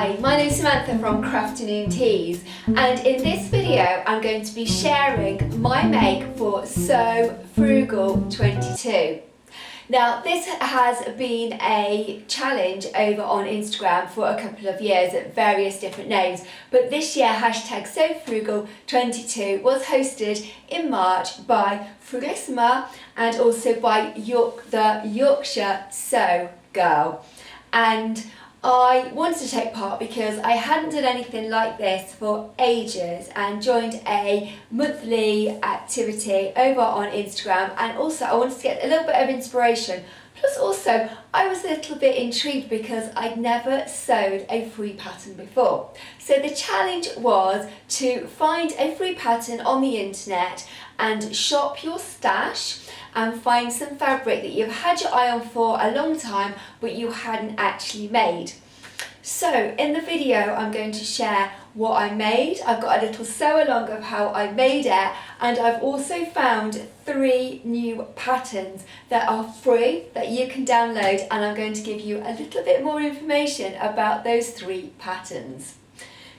Hi, my name is Samantha from CrafternoonTeas, and in this video I'm going to be sharing my make for So Frugal 22. Now this has been a challenge over on Instagram for a couple of years at various different names, but this year hashtag So Frugal 22 was hosted in March by Frugalissima and also by the Yorkshire Sew Girl. And I wanted to take part because I hadn't done anything like this for ages and joined a monthly activity over on Instagram, and also I wanted to get a little bit of inspiration. Plus also I was a little bit intrigued because I'd never sewed a free pattern before. So the challenge was to find a free pattern on the internet and shop your stash and find some fabric that you've had your eye on for a long time but you hadn't actually made. So in the video I'm going to share what I made. I've got a little sew along of how I made it, and I've also found 3 new patterns that are free that you can download, and I'm going to give you a little bit more information about those 3 patterns.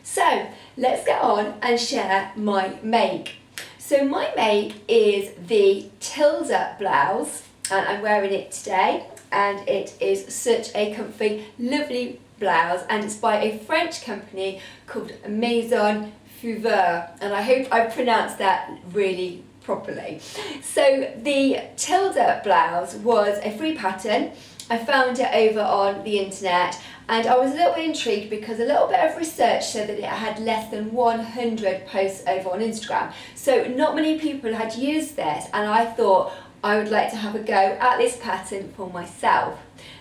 So let's get on and share my make. So my make is the Tilda blouse, and I'm wearing it today, and it is such a comfy, lovely blouse, and it's by a French company called Maison Fouveur, and I hope I pronounced that really properly. So the Tilda blouse was a free pattern. I found it over on the internet, and I was a little bit intrigued because a little bit of research said that it had less than 100 posts over on Instagram. So not many people had used this, and I thought I would like to have a go at this pattern for myself.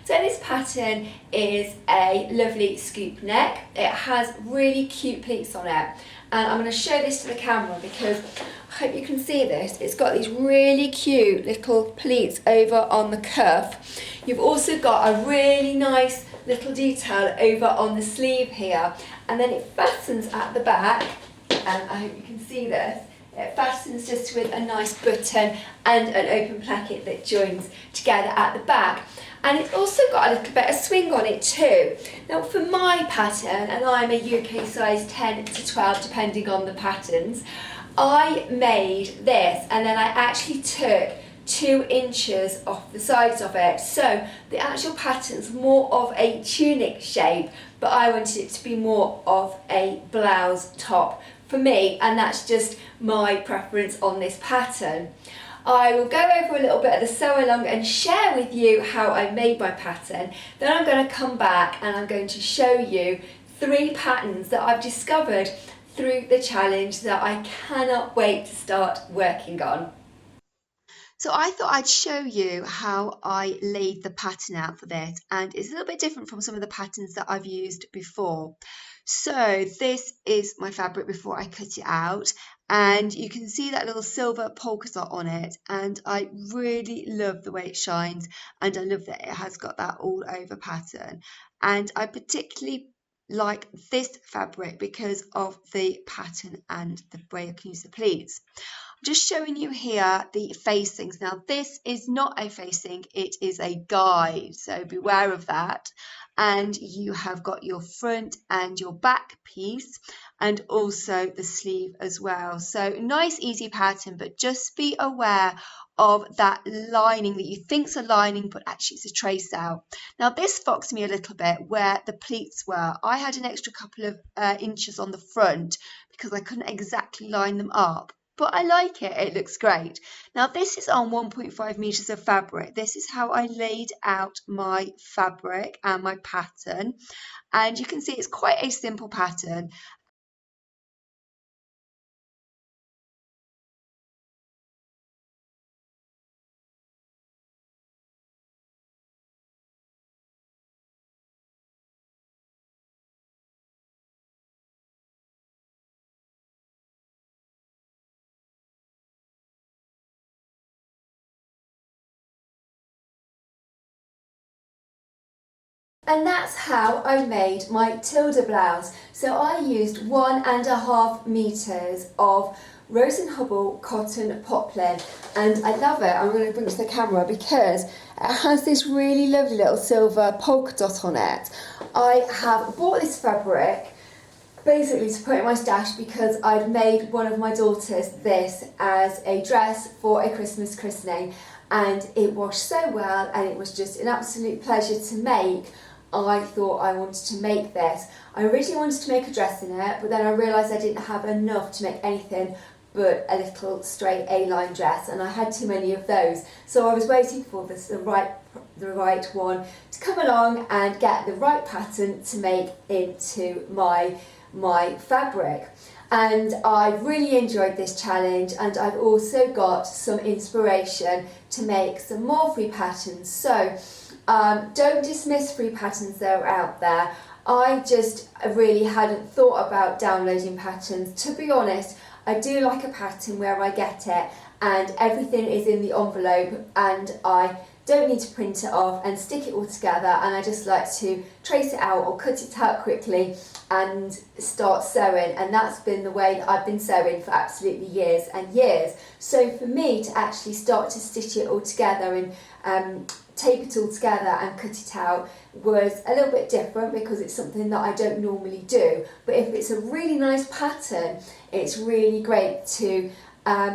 So this pattern is a lovely scoop neck. It has really cute pleats on it, and I'm going to show this to the camera because I hope you can see this. It's got these really cute little pleats over on the cuff. You've also got a really nice little detail over on the sleeve here, and then it fastens at the back, and I hope you can see this. It fastens just with a nice button and an open placket that joins together at the back. And it's also got a little bit of swing on it too. Now for my pattern, and I'm a UK size 10 to 12 depending on the patterns, I made this and then I actually took 2 inches off the sides of it. So the actual pattern's more of a tunic shape, but I wanted it to be more of a blouse top for me, and that's just my preference on this pattern. I will go over a little bit of the sew along and share with you how I made my pattern. Then I'm going to come back and I'm going to show you 3 patterns that I've discovered through the challenge that I cannot wait to start working on. So I thought I'd show you how I laid the pattern out for this, and it's a little bit different from some of the patterns that I've used before. So this is my fabric before I cut it out, and you can see that little silver polka dot on it, and I really love the way it shines, and I love that it has got that all over pattern, and I particularly like this fabric because of the pattern and the way I can use the pleats. Just showing you here the facings. Now this is not a facing, it is a guide, so beware of that. And you have got your front and your back piece, and also the sleeve as well. So nice easy pattern, but just be aware of that lining that you think's a lining but actually it's a trace out. Now this foxed me a little bit where the pleats were. I had an extra couple of inches on the front because I couldn't exactly line them up. But I like it, it looks great. Now this is on 1.5 meters of fabric. This is how I laid out my fabric and my pattern. And you can see it's quite a simple pattern. And that's how I made my Tilda blouse. So I used 1.5 meters of Rose and Hubble cotton poplin, and I love it. I'm going to bring it to the camera because it has this really lovely little silver polka dot on it. I have bought this fabric basically to put in my stash because I'd made one of my daughters this as a dress for a Christmas christening, and it washed so well and it was just an absolute pleasure to make. I thought I wanted to make this. I originally wanted to make a dress in it, but then I realised I didn't have enough to make anything but a little straight A-line dress, and I had too many of those. So I was waiting for the right one to come along and get the right pattern to make into my fabric. And I really enjoyed this challenge, and I've also got some inspiration to make some more free patterns. So don't dismiss free patterns that are out there. I just really hadn't thought about downloading patterns. To be honest, I do like a pattern where I get it and everything is in the envelope and I don't need to print it off and stick it all together, and I just like to trace it out or cut it out quickly and start sewing, and that's been the way that I've been sewing for absolutely years and years. So for me to actually start to stitch it all together and tape it all together and cut it out was a little bit different because it's something that I don't normally do. But if it's a really nice pattern, it's really great to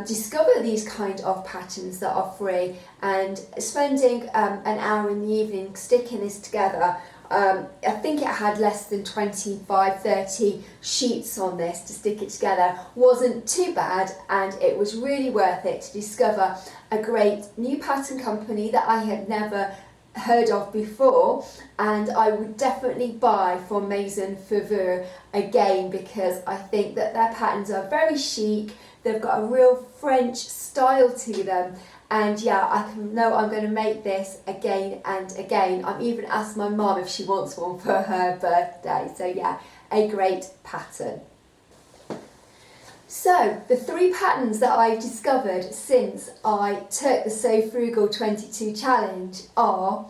discover these kind of patterns that are free, and spending an hour in the evening sticking this together. I think it had less than 25-30 sheets on this to stick it together. Wasn't too bad, and it was really worth it to discover a great new pattern company that I had never heard of before, and I would definitely buy from Maison Faveur again because I think that their patterns are very chic. They've got a real French style to them, and yeah, I know I'm going to make this again and again. I've even asked my mum if she wants one for her birthday, so yeah, a great pattern. So the 3 patterns that I've discovered since I took the So Frugal 22 challenge are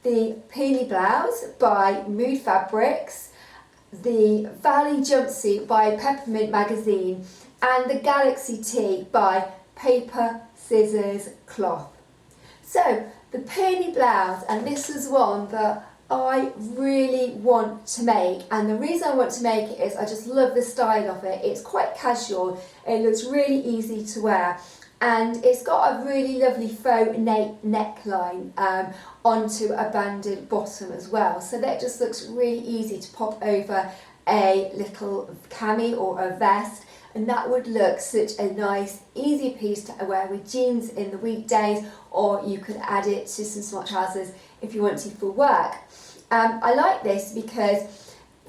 the Peony Blouse by Mood Fabrics, the Valley Jumpsuit by Peppermint Magazine, and the Galaxy Tee by Paper, Scissors, Cloth. So the Peony Blouse, and this is one that I really want to make, and the reason I want to make it is I just love the style of it. It's quite casual, it looks really easy to wear, and it's got a really lovely faux neckline onto a banded bottom as well, so that just looks really easy to pop over a little cami or a vest, and that would look such a nice easy piece to wear with jeans in the weekdays, or you could add it to some smart trousers if you want to for work. I like this because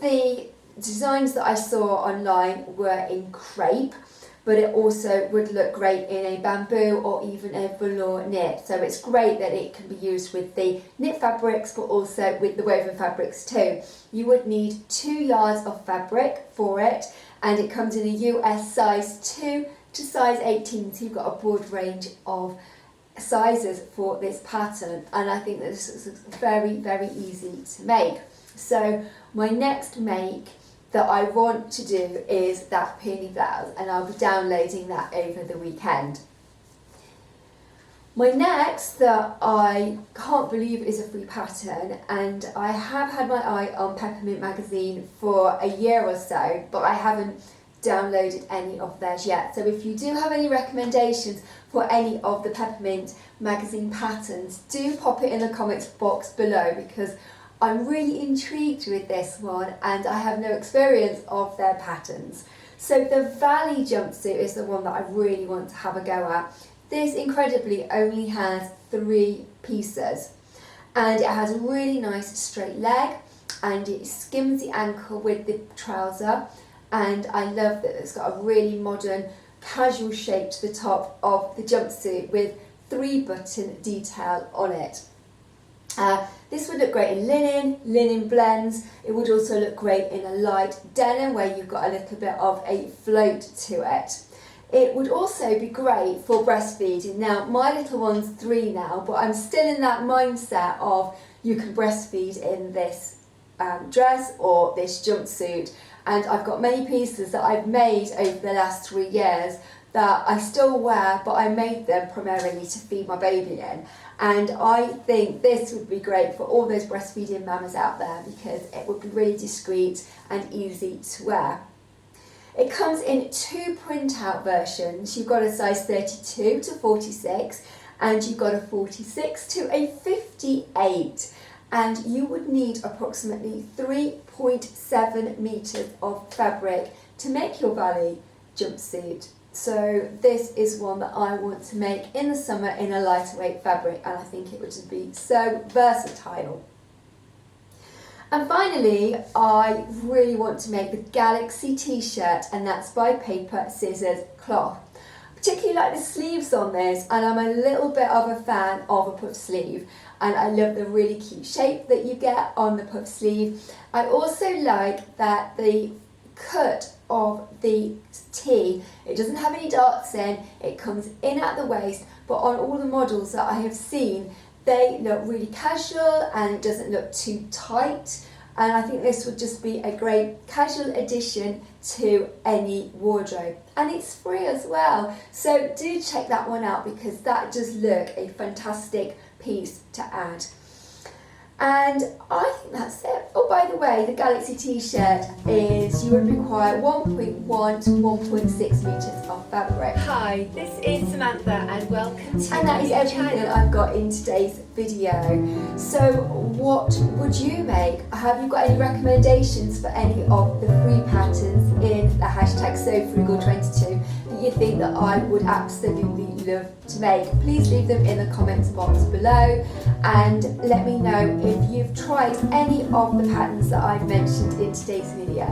the designs that I saw online were in crepe, but it also would look great in a bamboo or even a velour knit. So it's great that it can be used with the knit fabrics, but also with the woven fabrics too. You would need 2 yards of fabric for it, and it comes in a US size 2 to size 18, so you've got a broad range of sizes for this pattern, and I think that this is very, very easy to make. So my next make that I want to do is that Peony Blouse, and I'll be downloading that over the weekend. My next that I can't believe is a free pattern, and I have had my eye on Peppermint Magazine for a year or so, but I haven't downloaded any of theirs yet. So if you do have any recommendations for any of the Peppermint Magazine patterns, do pop it in the comments box below, because I'm really intrigued with this one and I have no experience of their patterns. So the Valley jumpsuit is the one that I really want to have a go at. This incredibly only has 3 pieces, and it has a really nice straight leg, and it skims the ankle with the trouser, and I love that it's got a really modern casual shape to the top of the jumpsuit with 3 button detail on it. This would look great in linen blends. It would also look great in a light denim where you've got a little bit of a float to it. It would also be great for breastfeeding. Now, my little one's 3 now, but I'm still in that mindset of you can breastfeed in this dress or this jumpsuit, and I've got many pieces that I've made over the last 3 years that I still wear, but I made them primarily to feed my baby in. And I think this would be great for all those breastfeeding mamas out there because it would be really discreet and easy to wear. It comes in 2 printout versions. You've got a size 32 to 46 and you've got a 46 to a 58. And you would need approximately 3.7 meters of fabric to make your Valley jumpsuit. So this is one that I want to make in the summer in a lighter weight fabric, and I think it would just be so versatile. And finally, I really want to make the Galaxy t-shirt, and that's by Paper Scissors Cloth. Particularly like the sleeves on this, and I'm a little bit of a fan of a puff sleeve, and I love the really cute shape that you get on the puff sleeve. I also like that the cut of the tee, it doesn't have any darts in, it comes in at the waist, but on all the models that I have seen, they look really casual and it doesn't look too tight, and I think this would just be a great casual addition to any wardrobe, and it's free as well, so do check that one out because that does look a fantastic piece to add. And I think that's it. Oh, by the way, the Galaxy t-shirt is, you would require 1.1 to 1.6 meters of fabric. Hi, this is Samantha and welcome to And that is everything that I've got in today's video. So what would you make? Have you got any recommendations for any of the free patterns in the hashtag SoFrugal22 that you think that I would absolutely love to make? Please leave them in the comments box below and let me know if you've tried any of the patterns that I've mentioned in today's video,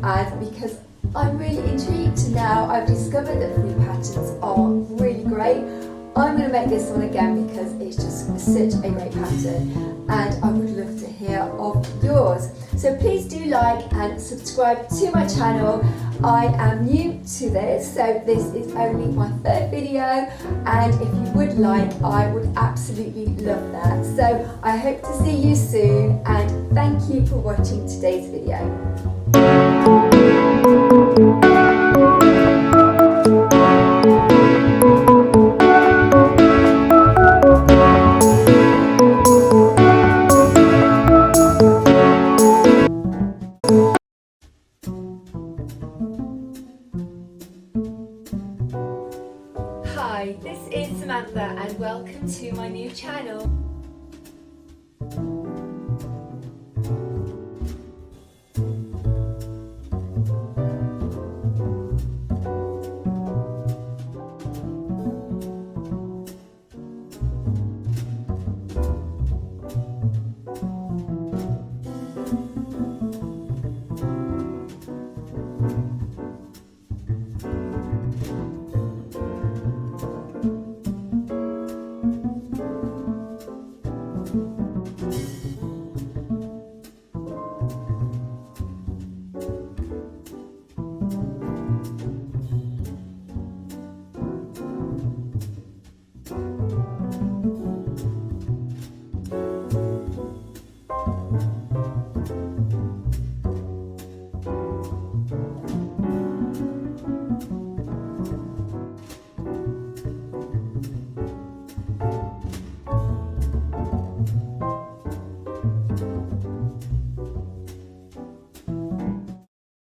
and because I'm really intrigued to now I've discovered that free patterns are really great. I'm going to make this one again because it's just such a great pattern and I would love to hear of yours. So please do like and subscribe to my channel. I am new to this, so this is only my 3rd video, and if you would like, I would absolutely love that. So I hope to see you soon and thank you for watching today's video. Hi, this is Samantha and welcome to my new channel.